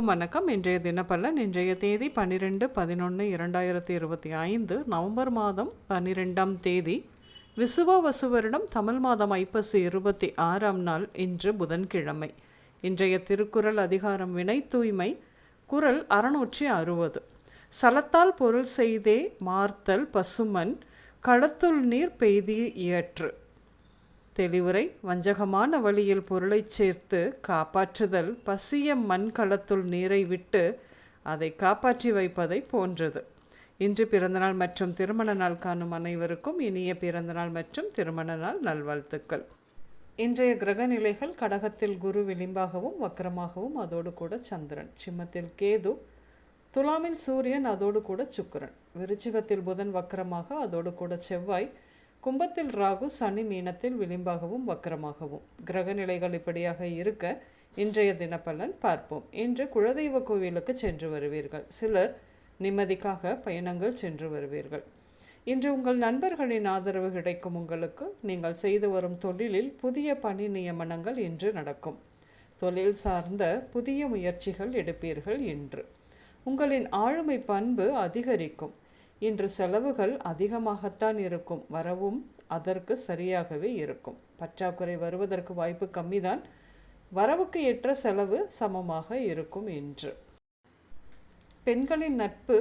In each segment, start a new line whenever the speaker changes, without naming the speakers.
அனைவருக்கும் வணக்கம். இன்றைய தினப்பலன். இன்றைய தேதி 12/11/2025 நவம்பர் மாதம் 12ஆம் தேதி விசுவாவசு வருடம் தமிழ் மாதம் ஐப்பசி 26ஆம் நாள். இன்று புதன்கிழமை. இன்றைய திருக்குறள் அதிகாரம் வினை தூய்மை. குறள் 660. சலத்தால் பொருள் செய்தே மார்த்தல் பசுமன் களத்துள் நீர் பெய்தி இயற்று. தெளிவுரை. வஞ்சகமான வழியில் பொருளைச் சேர்த்து காப்பாற்றுதல் பசிய மண் களத்துள் நீரை விட்டு அதை காப்பாற்றி வைப்பதை போன்றது. இன்று பிறந்தநாள் மற்றும் திருமண நாள் காணும் அனைவருக்கும் இனிய பிறந்தநாள் மற்றும் திருமண நாள் நல்வாழ்த்துக்கள். இன்றைய கிரக நிலைகள்: கடகத்தில் குரு விளிம்பாகவும் வக்கரமாகவும், அதோடு கூட சந்திரன். சிம்மத்தில் கேது, துலாமில் சூரியன், அதோடு கூட சுக்கிரன். விருச்சிகத்தில் புதன் வக்கரமாக, அதோடு கூட செவ்வாய். கும்பத்தில் ராகு, சனி மீனத்தில் விளிம்பாகவும் வக்கரமாகவும். கிரக நிலைகள் இப்படியாக இருக்க இன்றைய தினப்பலன் பார்ப்போம். இன்று குலதெய்வ கோவிலுக்கு சென்று வருவீர்கள். சிலர் நிம்மதிக்காக பயணங்கள் சென்று வருவீர்கள். இன்று உங்கள் நண்பர்களின் ஆதரவு கிடைக்கும். உங்களுக்கு நீங்கள் செய்து வரும் தொழிலில் புதிய பணி நியமனங்கள் இன்று நடக்கும். தொழில் சார்ந்த புதிய முயற்சிகள் எடுப்பீர்கள். இன்று உங்களின் ஆளுமை பண்பு அதிகரிக்கும். இன்று செலவுகள் அதிகமாகத்தான் இருக்கும். வரவும் அதற்கு சரியாகவே இருக்கும். பற்றாக்குறை வருவதற்கு வாய்ப்பு கம்மிதான். வரவுக்கு ஏற்ற செலவு சமமாக இருக்கும். இன்று பெண்களின் நட்பு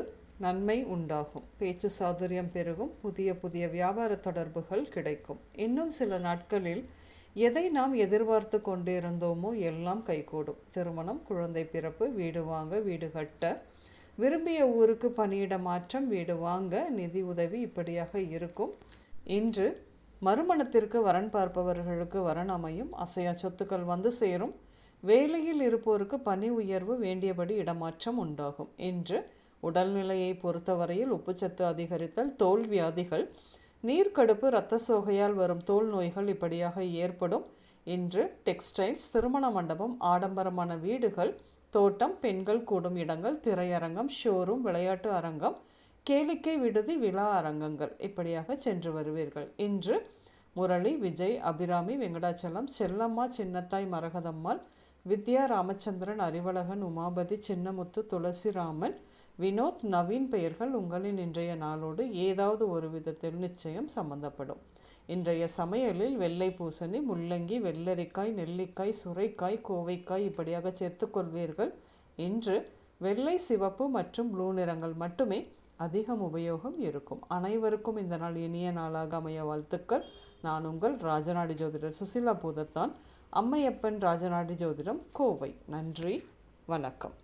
நன்மை உண்டாகும். பேச்சு சாதுரியம் பெருகும். புதிய புதிய வியாபார தொடர்புகள் கிடைக்கும். இன்னும் சில நாட்களில் எதை நாம் எதிர்பார்த்து கொண்டிருந்தோமோ எல்லாம் கைகூடும். திருமணம், குழந்தை பிறப்பு, வீடு வாங்க, வீடு கட்ட, விரும்பிய ஊருக்கு பணியிட மாற்றம், வீடு வாங்க, நிதி உதவி இப்படியாக இருக்கும். இன்று மறுமணத்திற்கு வரன் பார்ப்பவர்களுக்கு வரன் அமையும். அசையா சொத்துக்கள் வந்து சேரும். வேலையில் இருப்போருக்கு பணி உயர்வு, வேண்டியபடி இடமாற்றம் உண்டாகும். இன்று உடல்நிலையை பொறுத்தவரையில் உப்புச்சத்து அதிகரித்தல், தோல் வியாதிகள், நீர்க்கடுப்பு, இரத்த சோகையால் வரும் தோல் நோய்கள் இப்படியாக ஏற்படும். இன்று டெக்ஸ்டைல்ஸ், திருமண மண்டபம், ஆடம்பரமான வீடுகள், தோட்டம், பெண்கள் கூடும் இடங்கள், திரையரங்கம், ஷோரூம், விளையாட்டு அரங்கம், கேளிக்கை விடுதி, விழா அரங்கங்கள் இப்படியாக சென்று வருவீர்கள். இன்று முரளி, விஜய், அபிராமி, வெங்கடாச்சலம், செல்லம்மா, சின்னத்தாய், மரகதம்மாள், வித்யா, ராமச்சந்திரன், அறிவழகன், உமாபதி, சின்னமுத்து, துளசிராமன், வினோத், நவீன் பெயர்கள் உங்களின் இன்றைய நாளோடு ஏதாவது ஒரு விதத்தில் நிச்சயம் சம்பந்தப்படும். இன்றைய சமையலில் வெள்ளை பூசணி, முள்ளங்கி, வெள்ளரிக்காய், நெல்லிக்காய், சுரைக்காய், கோவைக்காய் இப்படியாக சேர்த்துக்கொள்வீர்கள். இன்று வெள்ளை, சிவப்பு மற்றும் ப்ளூ நிறங்கள் மட்டுமே அதிகம் உபயோகம் இருக்கும். அனைவருக்கும் இந்த நாள் இனிய நாளாக அமைய வாழ்த்துக்கள். நான் உங்கள் ராஜநாடி ஜோதிடர் சுசிலா பூதத்தான், அம்மையப்பன் ராஜநாடி ஜோதிடம், கோவை. நன்றி, வணக்கம்.